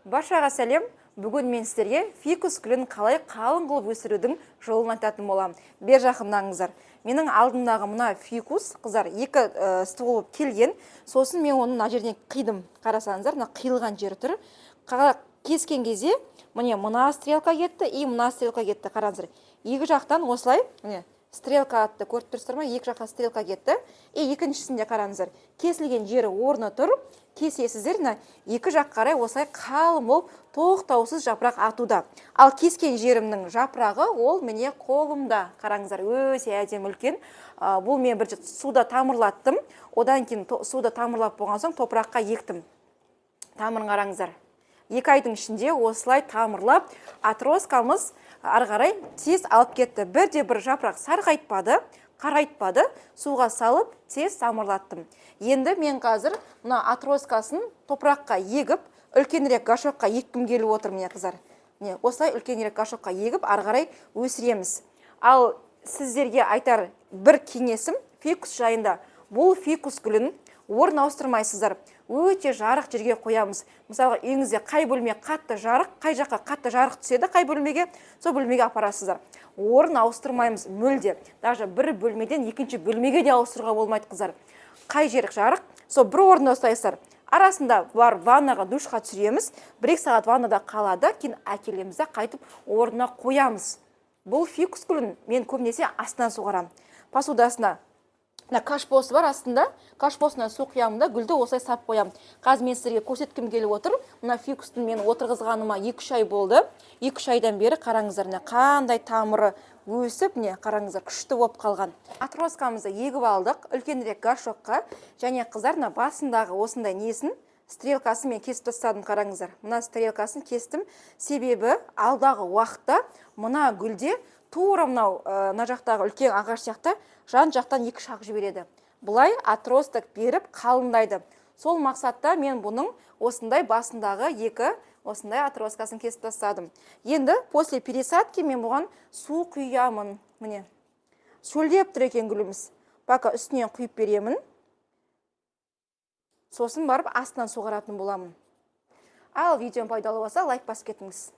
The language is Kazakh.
Баршаға сәлем. Бүгін мен сіздерге фикус гүлін қалай қалың қылып өсірудің жолын айтатын боламын. Бер жақындаңыздар. Менің алдымдағы мына фикус, қыздар, екі ствол болып келген. Сосын мен оны мына жерден қидым. Қарасаңыздар, мына қиылған жері тұр. Кескен кезде мына стрелка кетті, и мына стрелка кетті. Қараңыздар. Екі жақтан осылай, стрелка атты көріп тұрсыздар ма? Екі жаққа стрелка кетті. И екіншісінде қараңыздар. Кесілген жері орны тұр. Кесесіздер, екі жақ қарай осылай қалың болып тоқтаусыз жапырақ атуда. Ал кескен жерімнің жапырағы ол міне қолымда. Қараңыздар, өте әдемі үлкен. Бұл мен бір суда тамырлаттым. Одан кейін суда тамырлап болған соң топыраққа ектім. Тамырын қараңыздар. 2 айдың ішінде осылай тамырлап, атроскамыз ары қарай тез алып кетті. Бірде-бір жапырақ сарғайтпады, қарайтпады, суға салып тез тамырлаттым. Енді мен қазір мына атроскасын топыраққа егіп, үлкенірек гашокқа еккім келіп отыр, міне қыздар. Осылай үлкенірек гашокқа егіп, ары қарай өсіреміз. Ал сіздерге айтар бір кеңесім фикус жайында. Бұл фикус гүлін орын ауыстырмайсыздар. Өте жарық жерге қоямыз. Мысалға, үйіңізде қай бөлме қатты жарық, қай жаққа қатты жарық түседі, қай бөлмеге, сол бөлмеге апарасыздар. Орын ауыстырмаймыз мүлде. Даже бір бөлмеден екінші бөлмеге де ауыстыруға болмайды, қыздар. Қай жер жарық, сол бір орында ұстайсыздар. Арасында бар ваннаға, душқа түсіреміз. 1-2 сағат ваннада қалады, кейін әкелеміз де қайтып орнына қоямыз. Бұл фикус гүлін мен көбінесе астынан суғарам. Посудасына кашпосы бар астында, кашпосынан су құямын да гүлді осылай сап қоям. Қазір мен сіздерге көрсеткім келіп отыр. Мына фикустың мен отырғызғаныма 2-3 ай болды. 2-3 айдан бері қараңыздар, қандай тамыры өсіп, қараңыздар, күшті болып қалған. Атроскамызды егіп алдық, үлкенірек гашокқа, және қыздар басындағы осындай несін, стрелкасын мен кесіп тастадым, қараңыздар. Мына стрелкасын кестім, себебі алдағы уақытта мына гүлде тура мына жақтағы үлкен ағаш сияқты жан жақтан 2 шақ жібереді. Бұлай атростық беріп қалындайды. Сол мақсатта мен бұның осындай басындағы 2 осындай атроскасын кесіп тастадым. Енді после пересадки мен бұған су құямын. Міне, шөлдеп тұр екен гүліміз. Пока үстінен құйып беремін. Сосын барып астынан суғаратын боламын. Ал видеом пайдалы болса, лайк басып кетіңіз.